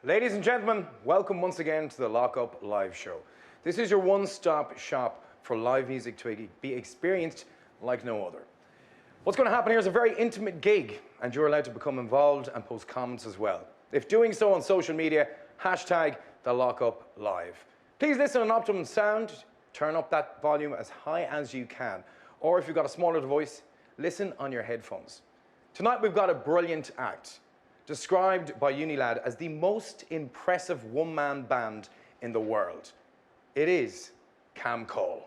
Ladies and gentlemen, welcome once again to the Lock Up Live Show. This is your one-stop shop for live music to be experienced like no other. What's going to happen here is a very intimate gig, and you're allowed to become involved and post comments as well. If doing so on social media, hashtag the Lock Up Live. Please listen on optimum sound, turn up that volume as high as you can. Or if you've got a smaller device, listen on your headphones. Tonight we've got a brilliant act, described by Unilad as the most impressive one-man band in the world. It is Cam Cole.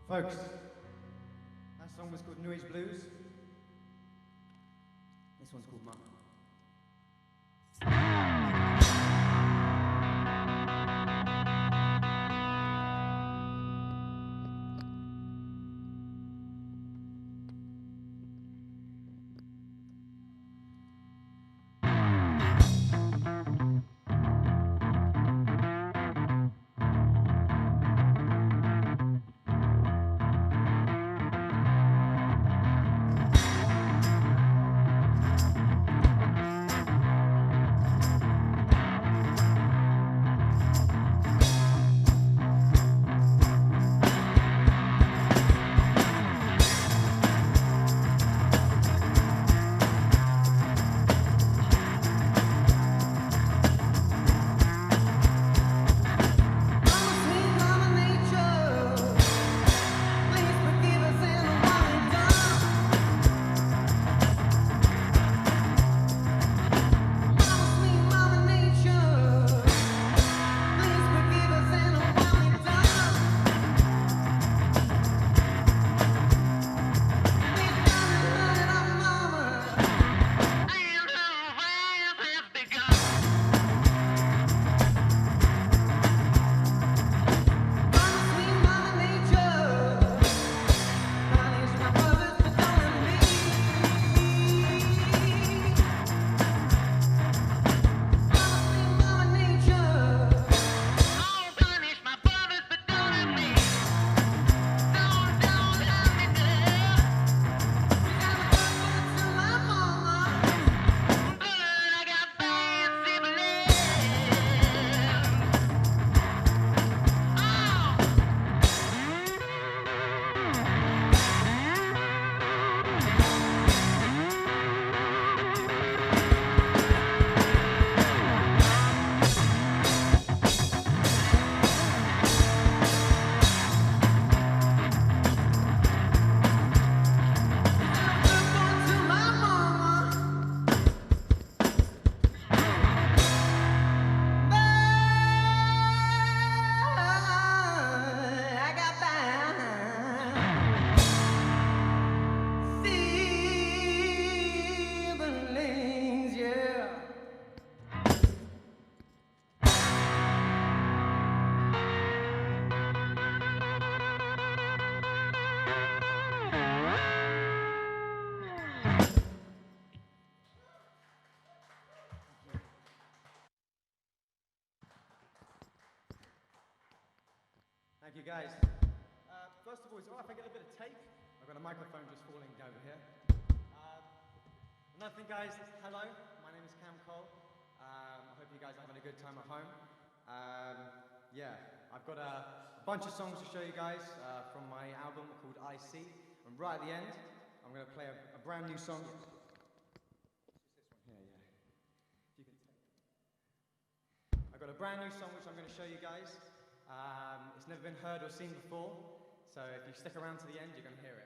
Folks, that song was called New Age Blues. This one's called Mama. Thank you, guys. First of all, is it all right if I get a bit of tape? I've got a microphone just falling over here. Another thing, guys, hello. My name is Cam Cole. I hope you guys are having a good time at home. Yeah, I've got a bunch of songs to show you guys from my album called I See. And right at the end, I'm going to play a brand new song. This one here, yeah. If you can take. I've got a brand new song which I'm going to show you guys. It's never been heard or seen before, so if you stick around to the end, you're going to hear it.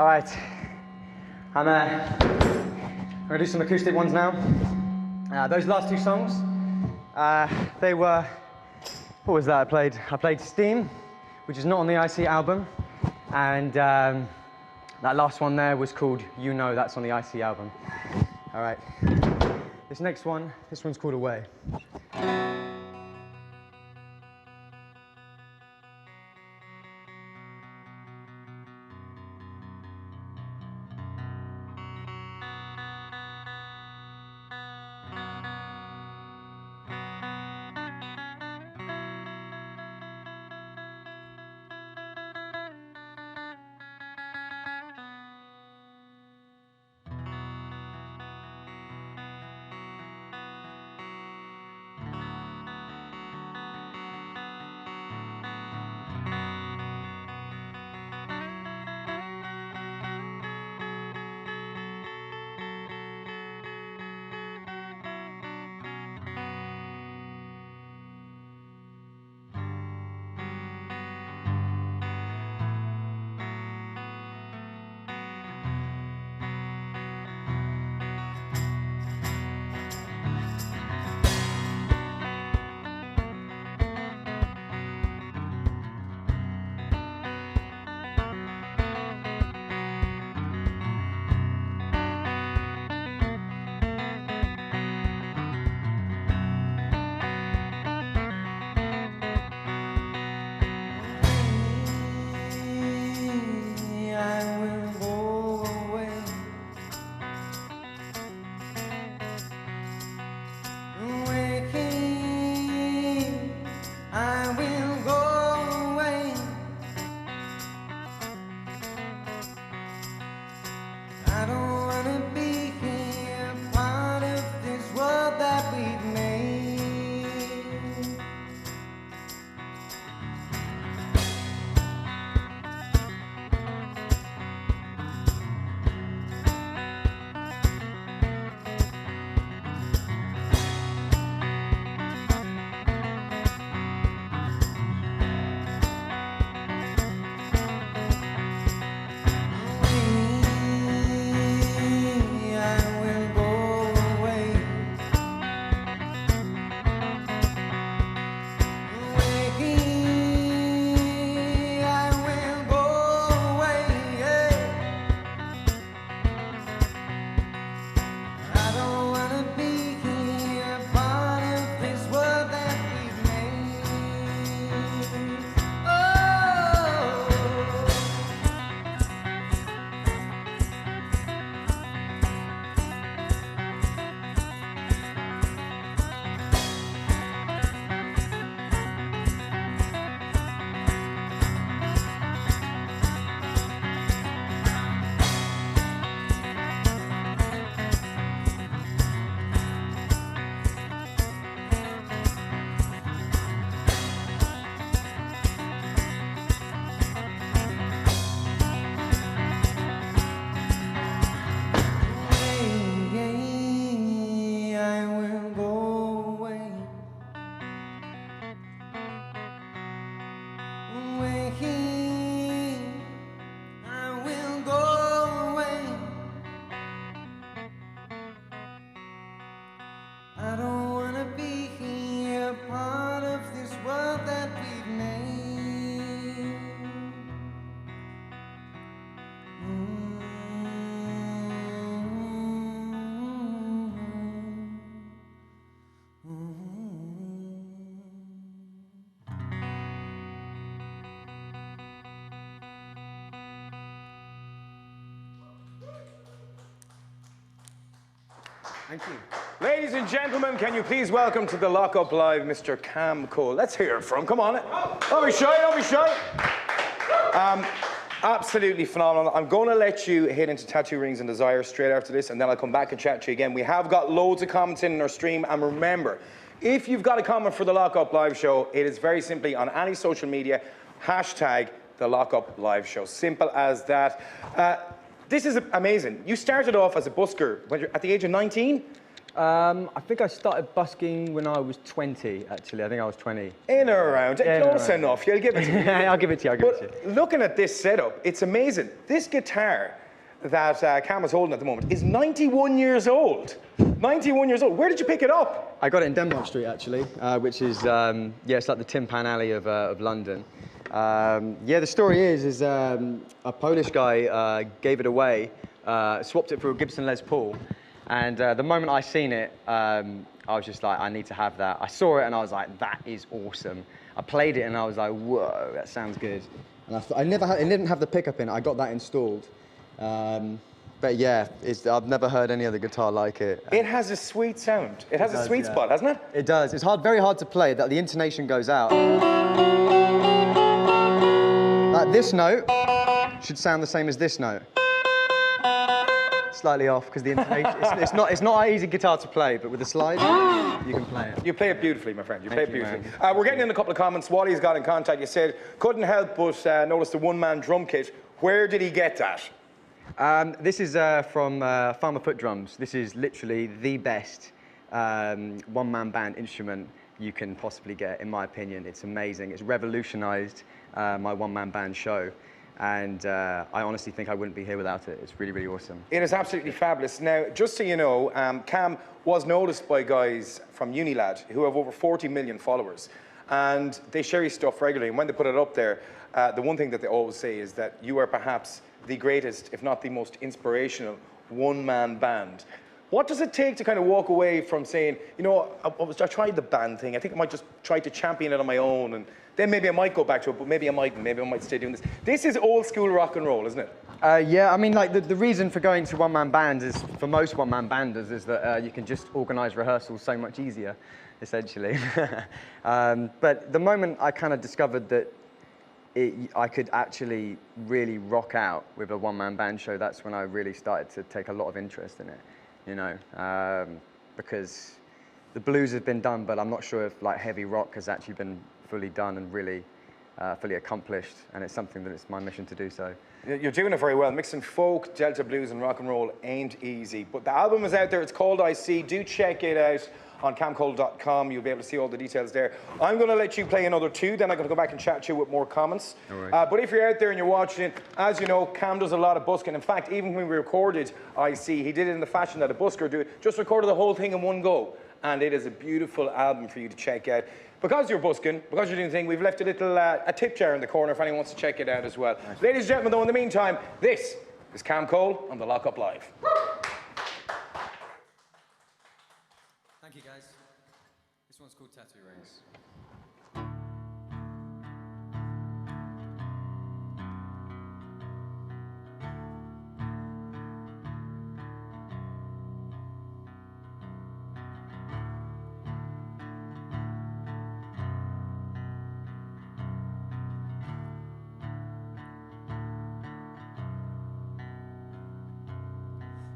All right. I'm gonna do some acoustic ones now. Those last two songs, they were, what was that I played Steam, which is not on the IC album, and that last one there was called You Know, that's on the IC album. All right. This next one, this one's called Away. I don't wanna be here, part of this world that we've made. Thank you. Ladies and gentlemen, can you please welcome to the Lockup Live, Mr. Cam Cole. Let's hear it from, come on. Don't be shy, don't be shy. Absolutely phenomenal. I'm going to let you hit into Tattoo Rings and Desire straight after this, and then I'll come back and chat to you again. We have got loads of comments in our stream, and remember, if you've got a comment for the Lockup Live show, it is very simply on any social media, hashtag the Lockup Live show. Simple as that. This is amazing. You started off as a busker when you're at the age of 19? I think I started busking when I was 20, actually. I think I was 20. In or around. Close enough. You'll give it to me. I'll give it to you, But looking at this setup, it's amazing. This guitar, that Cam is holding at the moment is 91 years old. 91 years old. Where did you pick it up? I got it in Denmark Street, actually, which is, yeah, it's like the Tin Pan Alley of London. Yeah, the story is a Polish guy gave it away, swapped it for a Gibson Les Paul, and the moment I seen it, I was just like, I need to have that. I saw it and I was like, that is awesome. I played it and I was like, whoa, that sounds good. And it didn't have the pickup in it. I got that installed. But yeah, I've never heard any other guitar like it. It has a sweet sound. It has a sweet spot, hasn't it? It does. It's very hard to play. That the intonation goes out. Like this note should sound the same as this note. Slightly off because the intonation. It's not an easy guitar to play, but with the slide, you can play it. You play it beautifully, my friend. You play it you, beautifully. We're getting in a couple of comments. Wally's got in contact. You said couldn't help but notice the one-man drum kit. Where did he get that? This is from Farmer Foot Drums. This is literally the best one-man band instrument you can possibly get, in my opinion. It's amazing. It's revolutionized my one-man band show. And I honestly think I wouldn't be here without it. It's really, really awesome. It is absolutely fabulous. Now, just so you know, Cam was noticed by guys from Unilad who have over 40 million followers. And they share his stuff regularly. And when they put it up there, the one thing that they always say is that you are perhaps the greatest, if not the most inspirational, one-man band. What does it take to kind of walk away from saying, you know, I tried the band thing, I think I might just try to champion it on my own, and then maybe I might go back to it, but maybe I mightn't, maybe I might stay doing this. This is old school rock and roll, isn't it? Yeah, I mean, like, the reason for going to one-man bands is, for most one-man banders, is that you can just organise rehearsals so much easier, essentially. But the moment I kind of discovered that I could actually really rock out with a one-man band show, that's when I really started to take a lot of interest in it, you know, because the blues has been done, but I'm not sure if like heavy rock has actually been fully done and really fully accomplished, and it's something that it's my mission to do so. You're doing it very well. Mixing folk, Delta blues, and rock and roll ain't easy. But the album is out there. It's called I See. Do check it out on camcole.com. You'll be able to see all the details there. I'm going to let you play another two, then I'm going to go back and chat to you with more comments. All right. But if you're out there and you're watching it, as you know, Cam does a lot of busking. In fact, even when we recorded I See, he did it in the fashion that a busker do it. Just recorded the whole thing in one go. And it is a beautiful album for you to check out. Because you're busking, because you're doing the thing, we've left a little a tip jar in the corner if anyone wants to check it out as well. Nice. Ladies and gentlemen, though, in the meantime, this is Cam Cole on the Lock Up Live. Thank you, guys. This one's called Tattoo Rings.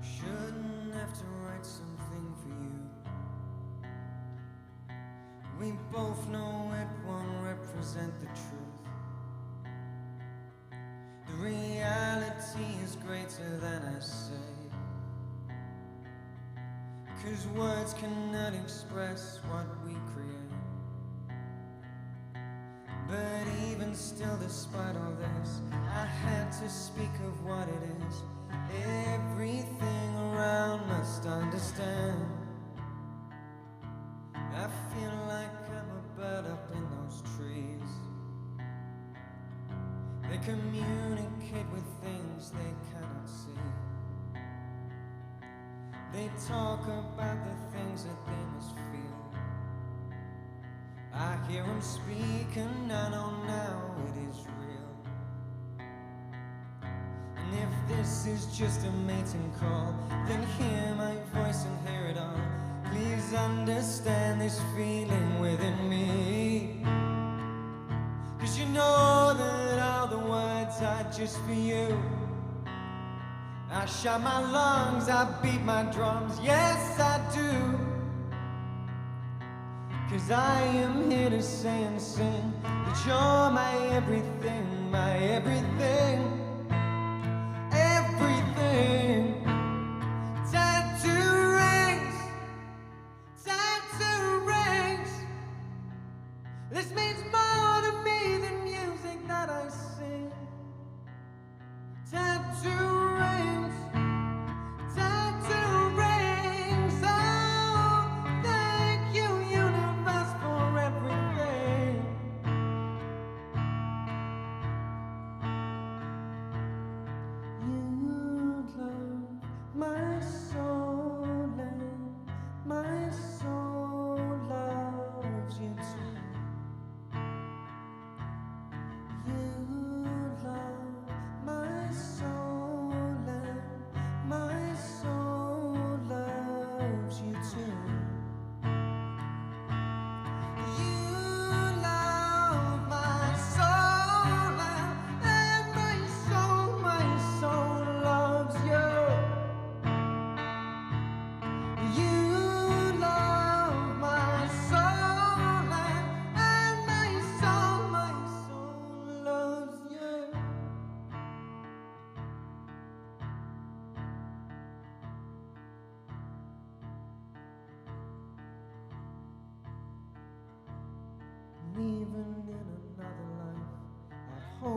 Shouldn't have to write something for you. We both know it won't represent the truth. The reality is greater than I say, 'cause words cannot express what we create. But even still, despite all this, I had to speak of what it is. Everything around must understand. I feel like I'm a bird up in those trees. They communicate with things they cannot see. They talk about the things that they must feel. I hear them speak and I know now it is real. And if this is just a mating call, then hear my voice and hear it all. Please understand this feeling within me, 'cause you know that all the words are just for you. I shout my lungs, I beat my drums, yes I do. 'Cause I am here to say and sing that you're my everything, my everything. Everything. Tattoo rings, tattoo rings. This means more to me than music that I sing. Tattoo rings.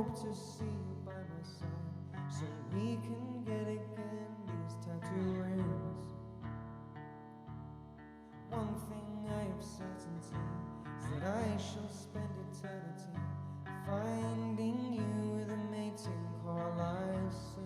hope to see you by my side, so we can get again these tattoo rings. One thing I have certainty is that I shall spend eternity finding you with a mating call I sing.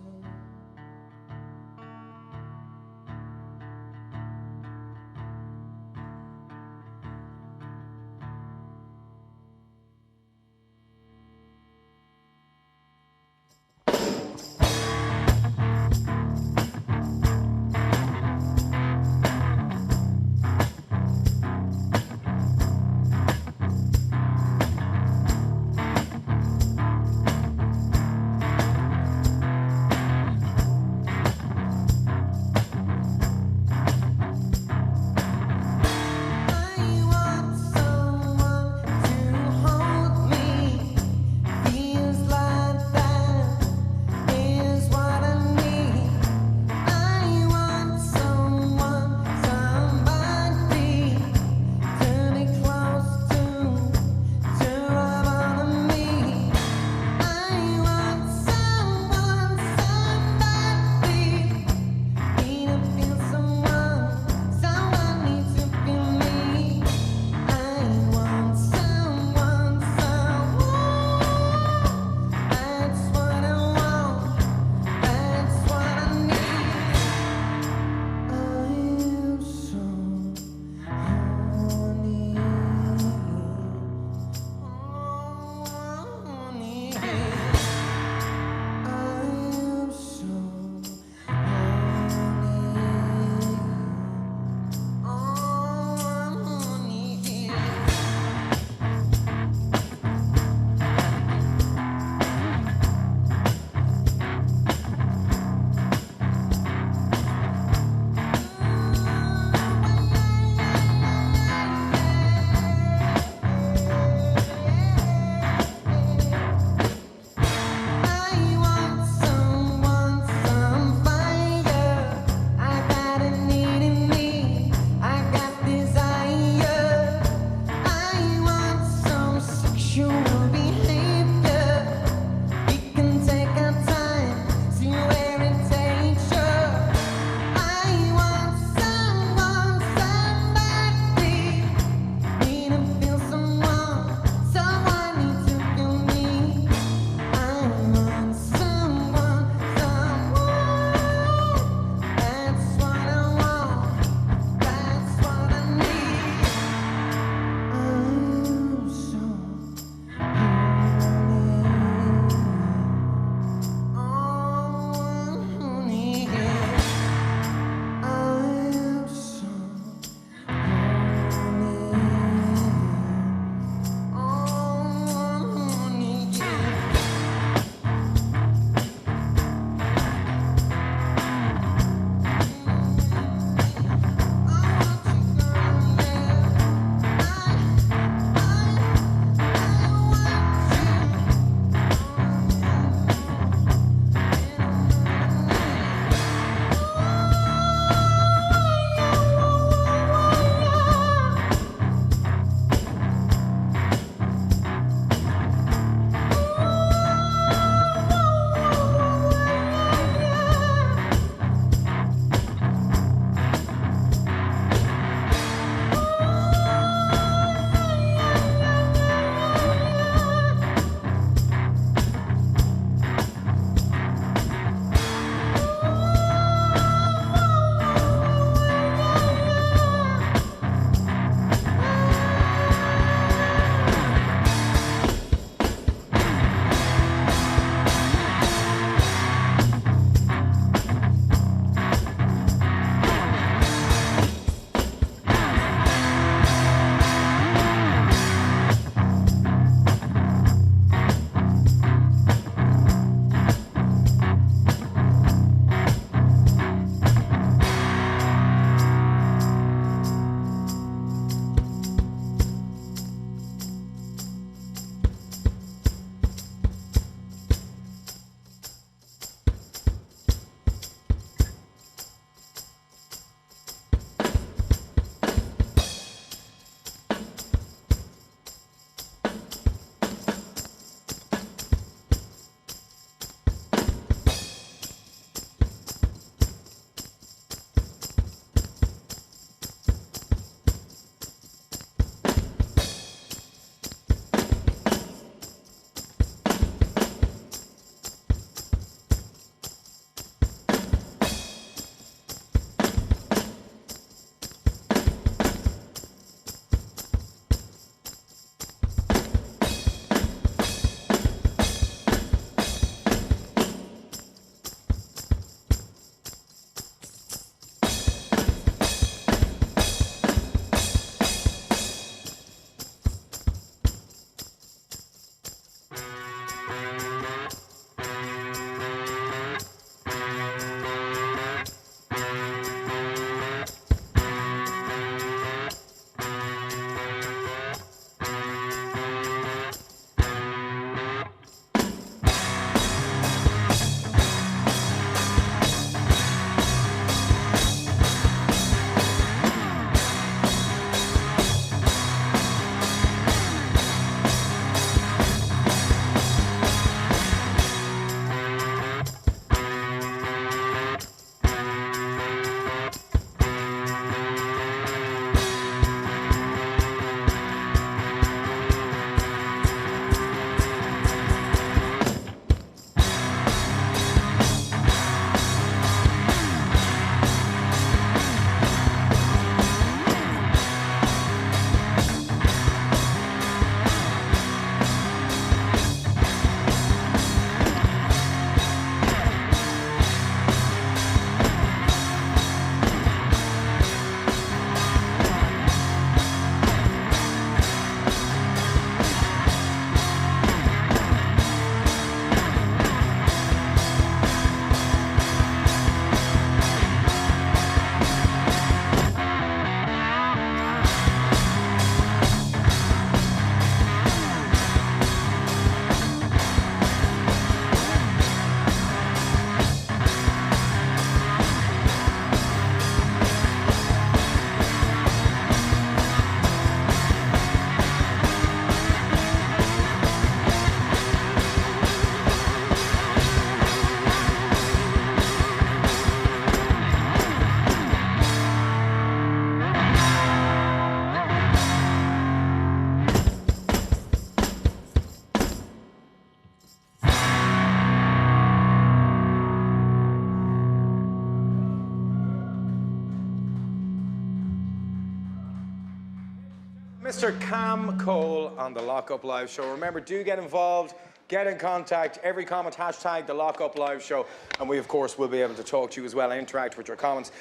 Mr. Cam Cole on the Lockup Live Show. Remember, do get involved, get in contact. Every comment, hashtag the Lockup Live Show. And we, of course, will be able to talk to you as well and interact with your comments.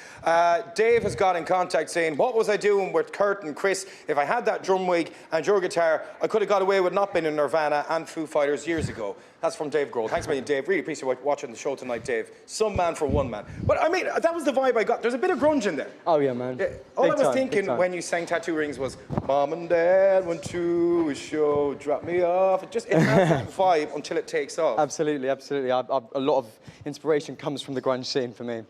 Dave has got in contact saying, what was I doing with Kurt and Chris? If I had that drum wig and your guitar, I could have got away with not being in Nirvana and Foo Fighters years ago. That's from Dave Grohl. Thanks a million, Dave. Really appreciate watching the show tonight, Dave. Some man for one man. But I mean, that was the vibe I got. There's a bit of grunge in there. Oh yeah, man. Yeah, all Big I was time, thinking big time. when you sang Tattoo Rings was, Mom and Dad went to a show, drop me off. It has that vibe until it takes off. Absolutely, absolutely. A lot of inspiration comes from the grunge scene for me,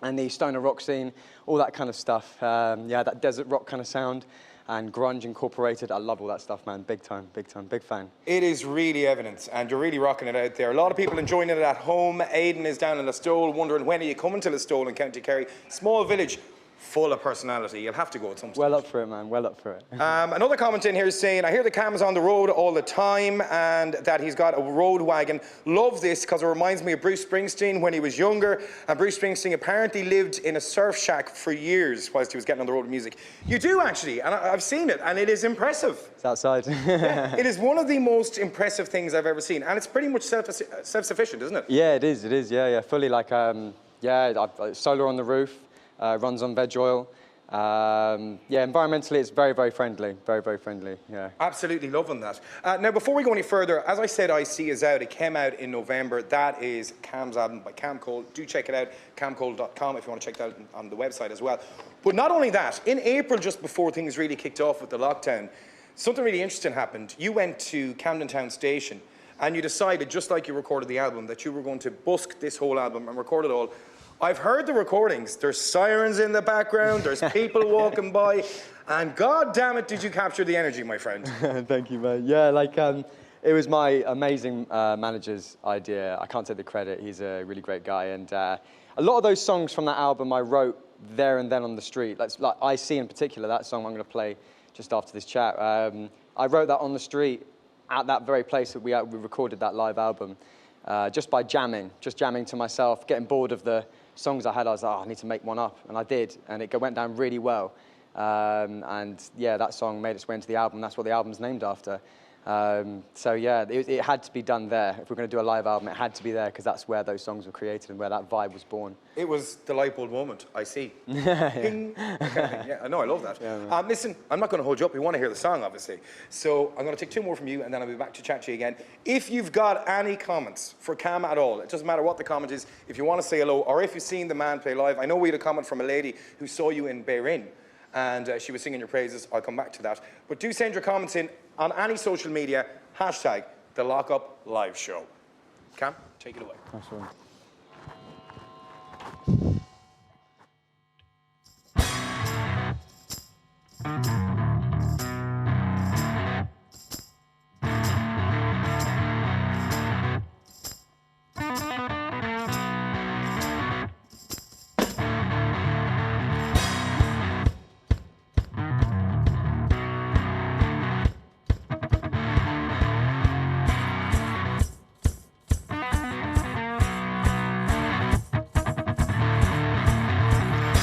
and the stoner rock scene, all that kind of stuff. Yeah, that desert rock kind of sound, and grunge incorporated. I love all that stuff, man. Big time, big time, big fan. It is really evident, and you're really rocking it out there. A lot of people enjoying it at home. Aidan is down in Listowel, wondering when are you coming to Listowel in County Kerry. Small village, full of personality. You'll have to go at some stage. Well up for it, man. Well up for it. Another comment in here is saying, I hear the Cam's on the road all the time and that he's got a road wagon. Love this because it reminds me of Bruce Springsteen when he was younger. And Bruce Springsteen apparently lived in a surf shack for years whilst he was getting on the road with music. You do actually, and I've seen it, and it is impressive. It's outside. Yeah, it is one of the most impressive things I've ever seen. And it's pretty much self-sufficient, isn't it? Yeah, it is. It is. Yeah, yeah. Fully like, solar on the roof. Runs on veg oil. Yeah, environmentally, it's very, very friendly. Very, very friendly, yeah. Absolutely loving that. Now, before we go any further, as I said, IC is out. It came out in November. That is Cam's album by Cam Cole. Do check it out, camcole.com, if you want to check that out on the website as well. But not only that, in April, just before things really kicked off with the lockdown, something really interesting happened. You went to Camden Town Station and you decided, just like you recorded the album, that you were going to busk this whole album and record it all. I've heard the recordings. There's sirens in the background, there's people walking by, and god damn it, did you capture the energy, my friend. Thank you, mate. Yeah, like, it was my amazing manager's idea. I can't take the credit. He's a really great guy. And a lot of those songs from that album I wrote there and then on the street. Like IC in particular, that song I'm going to play just after this chat. I wrote that on the street at that very place that we recorded that live album. Just by jamming to myself, getting bored of the songs I had. I was like, oh, I need to make one up, and I did, and it went down really well. And yeah, that song made its way into the album. That's what the album's named after. So yeah, it had to be done there. If we're going to do a live album, it had to be there because that's where those songs were created and where that vibe was born. It was the light bulb moment, I see. Ping. Yeah, I know, I love that. Yeah, listen, I'm not going to hold you up. We want to hear the song, obviously. So I'm going to take two more from you, and then I'll be back to chat to you again. If you've got any comments for Cam at all, it doesn't matter what the comment is, if you want to say hello, or if you've seen the man play live. I know we had a comment from a lady who saw you in Bahrain, and she was singing your praises. I'll come back to that. But do send your comments in on any social media, hashtag the Lockup Live Show. Cam, take it away. That's right.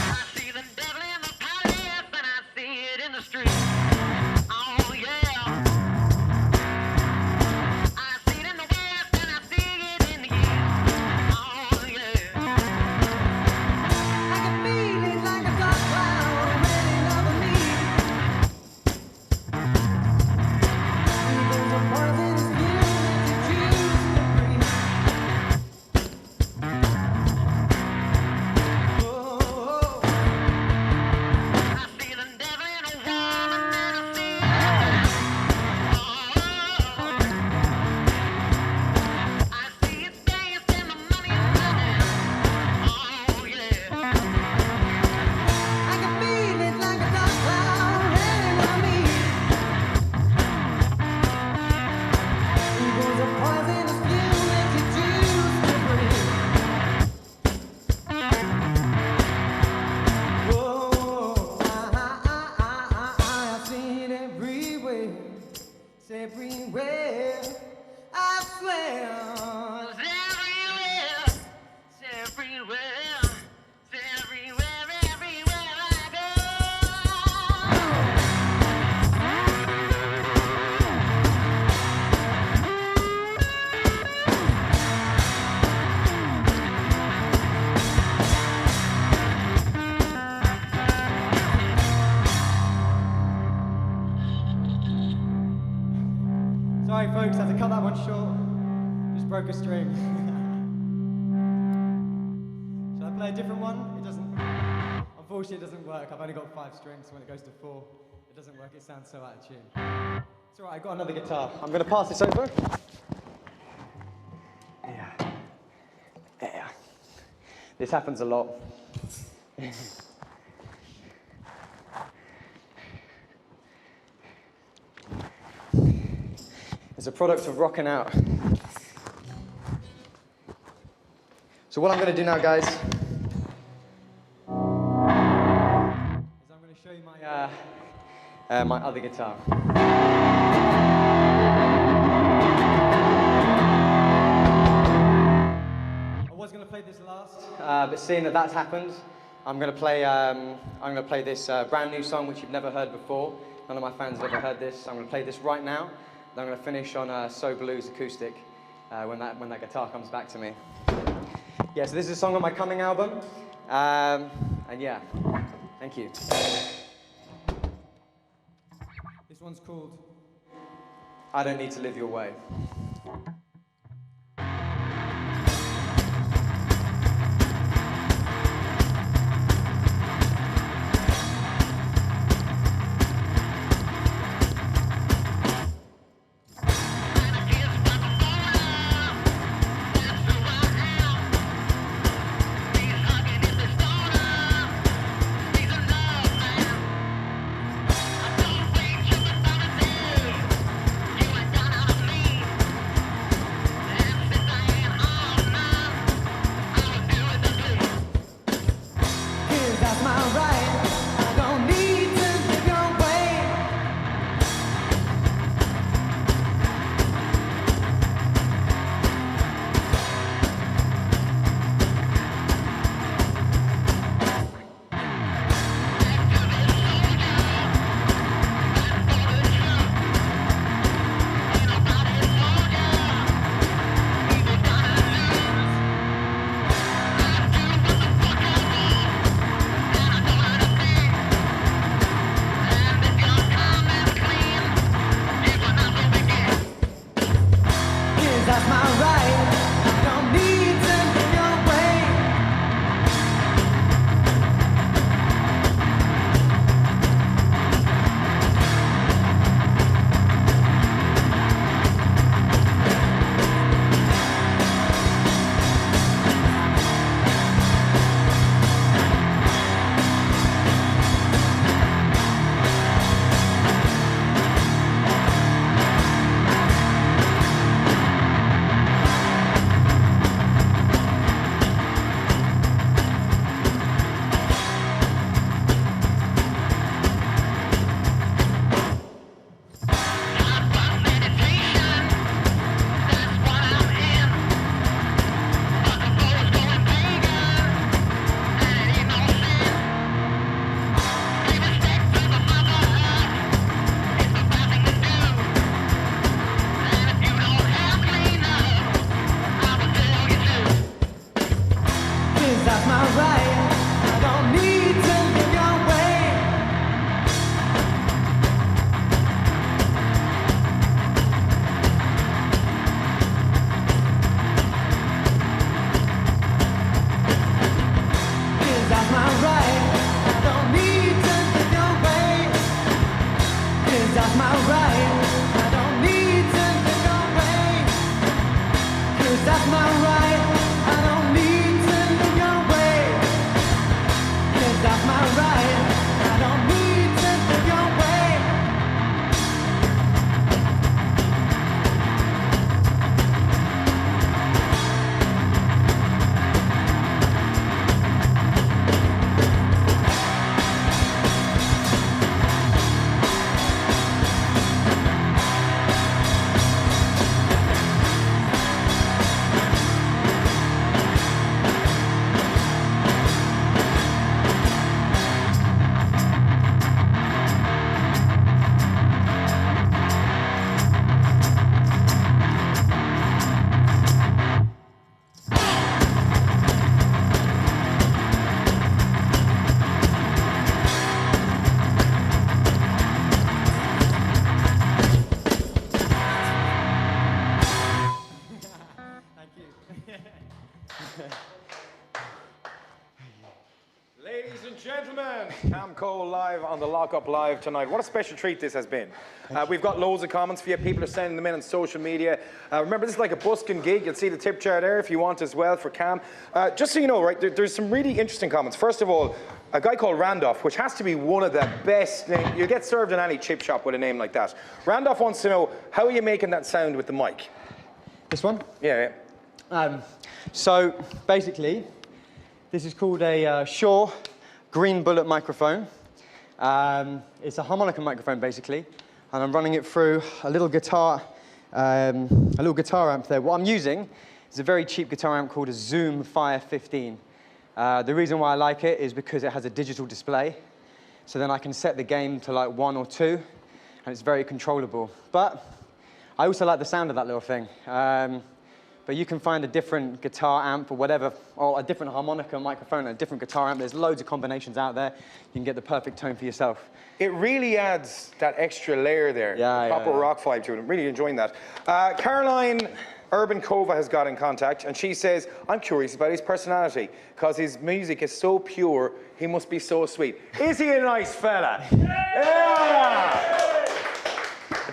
I see the devil in the palace and I see it in the street. Sorry folks, I had to cut that one short. Just broke a string. Shall I play a different one? It doesn't, unfortunately it doesn't work. I've only got 5 strings, so when it goes to 4, it doesn't work, it sounds so out of tune. It's all right, I've got another guitar. I'm going to pass this over. Yeah. Yeah. This happens a lot. It's a product of rocking out. So what I'm going to do now, guys, is I'm going to show you my other guitar. I was going to play this last. But seeing that that's happened, I'm going to play this brand new song which you've never heard before. None of my fans have ever heard this. I'm going to play this right now. Then I'm going to finish on So Blues acoustic when that guitar comes back to me. Yeah, so this is a song on my Coming album. And yeah, thank you. This one's called I Don't Need to Live Your Way. live on the Lock Up Live tonight. What a special treat this has been. We've got loads of comments for you. People are sending them in on social media. Remember, this is like a busking gig. You'll see the tip jar there if you want as well for Cam. Just so you know, right, there's some really interesting comments. First of all, a guy called Randolph, which has to be one of the best names. You get served in any chip shop with a name like that. Randolph wants to know, how are you making that sound with the mic? This one? Yeah. So basically, this is called a Shure Green Bullet microphone. It's a harmonica microphone basically, and I'm running it through a little guitar amp there. What I'm using is a very cheap guitar amp called a Zoom Fire 15. The reason why I like it is because it has a digital display, so then I can set the gain to like 1 or 2, and it's very controllable. But I also like the sound of that little thing. But you can find a different guitar amp or whatever, or a different harmonica microphone and a different guitar amp. There's loads of combinations out there. You can get the perfect tone for yourself. It really adds that extra layer there. Proper rock vibe to it. I'm really enjoying that. Caroline Urban-Kova has got in contact, and she says, I'm curious about his personality, because his music is so pure, he must be so sweet. Is he a nice fella? Yeah!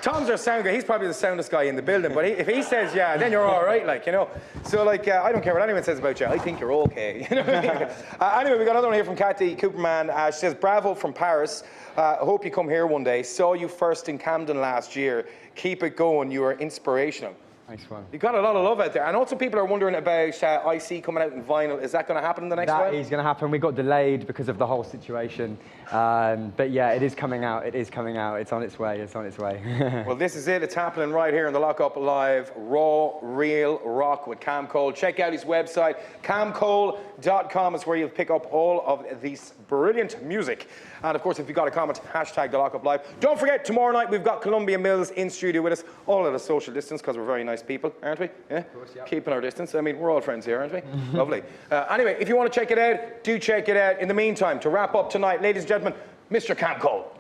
Tom's our sound guy. He's probably the soundest guy in the building, but if he says yeah, then you're all right, like, you know. So, like, I don't care what anyone says about you. I think you're okay. You know what I mean? Anyway, we got another one here from Kathy Cooperman. She says, bravo from Paris. Hope you come here one day. Saw you first in Camden last year. Keep it going. You are inspirational. Nice one. You got a lot of love out there. And also people are wondering about IC coming out in vinyl. Is that going to happen in the next while? That is going to happen. We got delayed because of the whole situation. But yeah, it is coming out. It is coming out. It's on its way. It's on its way. Well, this is it. It's happening right here in the Lock Up Live. Raw, real rock with Cam Cole. Check out his website. camcole.com is where you'll pick up all of this brilliant music. And of course, if you've got a comment, hashtag the Lock Up Live. Don't forget, tomorrow night we've got Columbia Mills in studio with us, all at a social distance because we're very nice people, aren't we? Yeah? Of course, yeah. Keeping our distance. I mean, we're all friends here, aren't we? Lovely. Anyway, if you want to check it out, do check it out. In the meantime, to wrap up tonight, ladies and gentlemen, Mr. Cam Cole.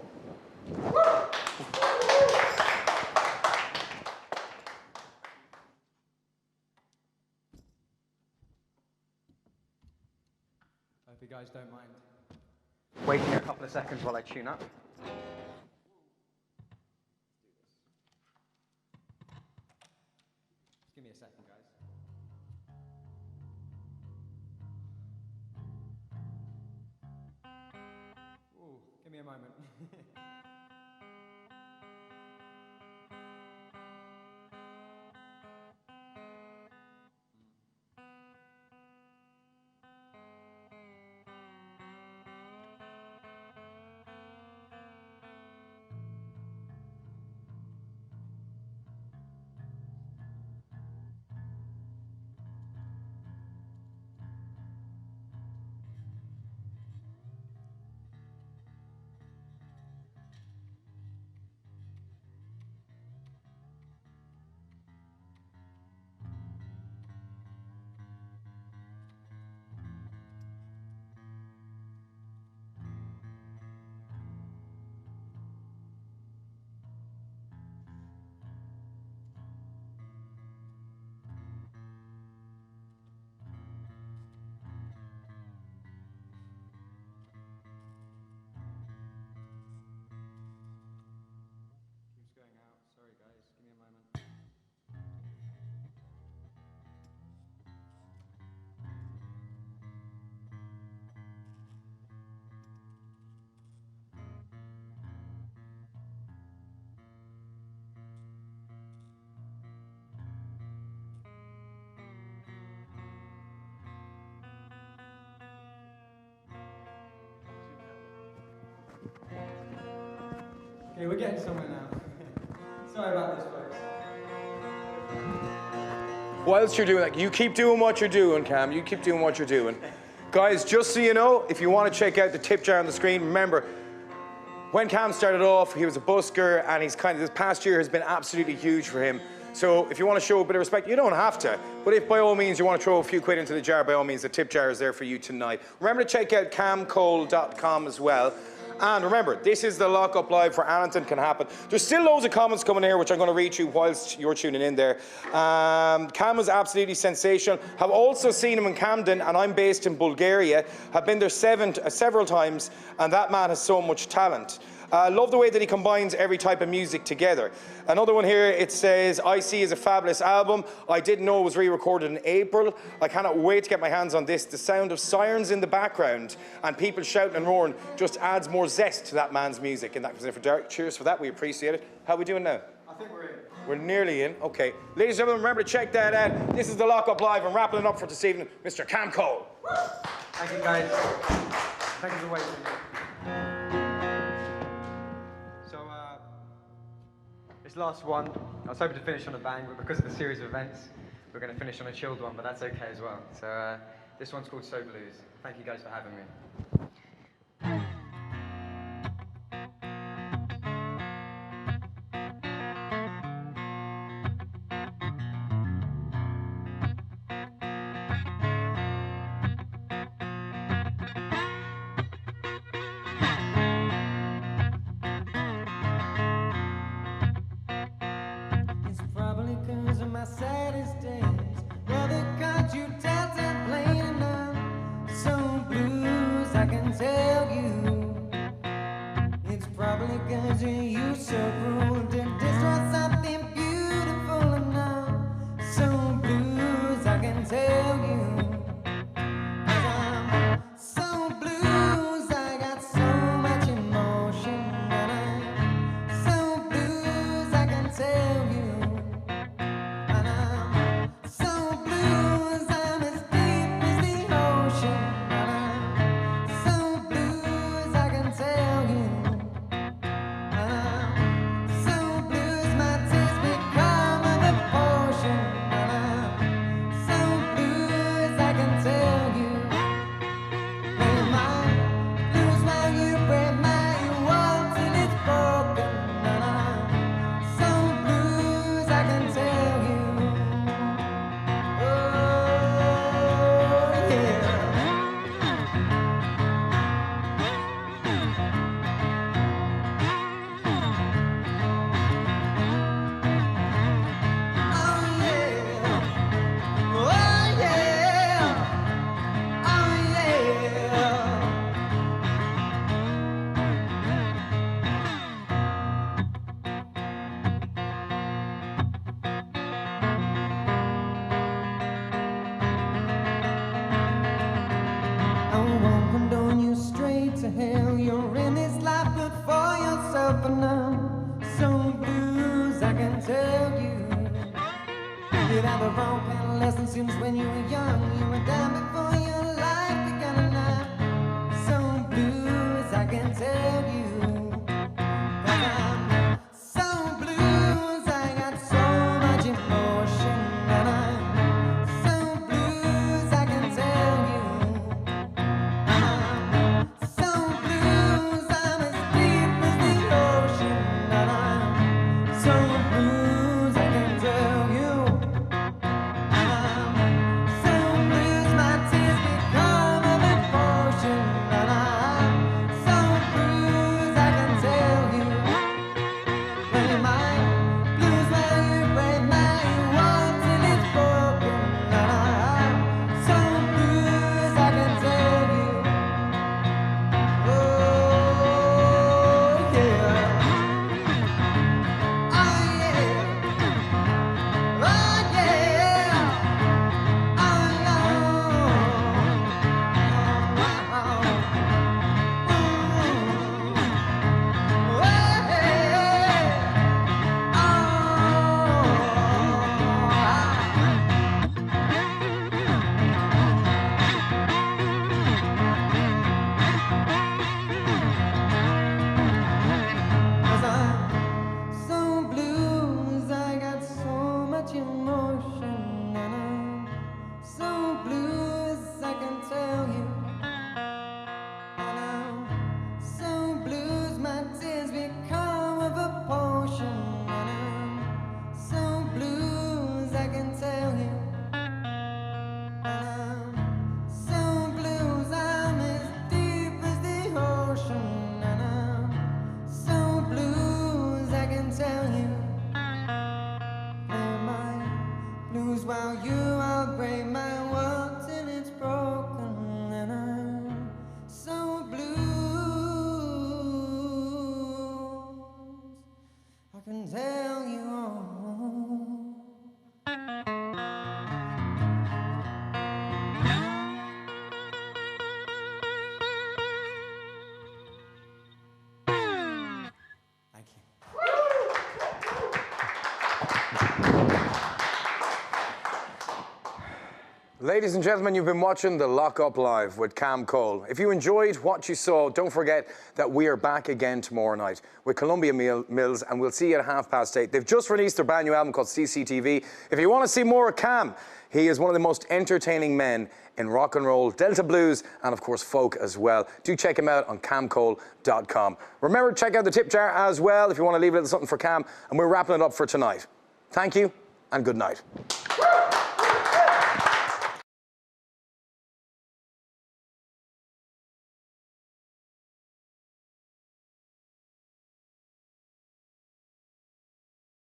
Hope you guys don't mind. Wait here a couple of seconds while I tune up. Just give me a second, guys. Ooh, give me a moment. Sorry guys, give me a moment. Okay, we're getting somewhere now. Sorry about this, folks. Whilst you're doing that, you keep doing what you're doing, Cam. You keep doing what you're doing. Guys, just so you know, if you want to check out the tip jar on the screen, remember, when Cam started off, he was a busker, and he's this past year has been absolutely huge for him. So if you want to show a bit of respect, you don't have to. But if by all means you want to throw a few quid into the jar, by all means, the tip jar is there for you tonight. Remember to check out camcole.com as well. And remember, this is the Lock-Up Live where anything can happen. There's still loads of comments coming here, which I'm going to read you whilst you're tuning in there. Cam was absolutely sensational. Have also seen him in Camden, and I'm based in Bulgaria. Have been there several times, and that man has so much talent. Love the way that he combines every type of music together. Another one here, it says, IC is a fabulous album. I didn't know it was re-recorded in April. I cannot wait to get my hands on this. The sound of sirens in the background and people shouting and roaring just adds more zest to that man's music. And that was it for Derek. Cheers for that, we appreciate it. How are we doing now? I think we're in. We're nearly in, okay. Ladies and gentlemen, remember to check that out. This is the Lock-Up Live, and wrapping it up for this evening, Mr. Cam Cole. Thank you, guys. Thank you for waiting. This last one, I was hoping to finish on a bang, but because of the series of events, we're going to finish on a chilled one, but that's okay as well. So this one's called So Blues. Thank you guys for having me. Saddest days, brother, got you down and playing enough. So blues, I can tell you. It's probably cause you so cruel to destroy something beautiful enough. So blues, I can tell you. 'Cause I'm so blues, I got so much emotion. And I'm so blues, I can tell you. To hell, you're in this life good for yourself, and I'm so blues, I can tell you. You have the wrong kind of lesson since when you were young. You were down before your life began, and I'm so blues, I can tell you. 'Cause I'm so blues, I got so much emotion, and I'm so blues, I can tell you. Blues. Ladies and gentlemen, you've been watching the Lock Up Live with Cam Cole. If you enjoyed what you saw, don't forget that we are back again tomorrow night with Columbia Mills, and we'll see you at 8:30. They've just released their brand new album called CCTV. If you want to see more of Cam, he is one of the most entertaining men in rock and roll, Delta blues, and of course folk as well. Do check him out on camcole.com. Remember to check out the tip jar as well if you want to leave a little something for Cam, and we're wrapping it up for tonight. Thank you and good night.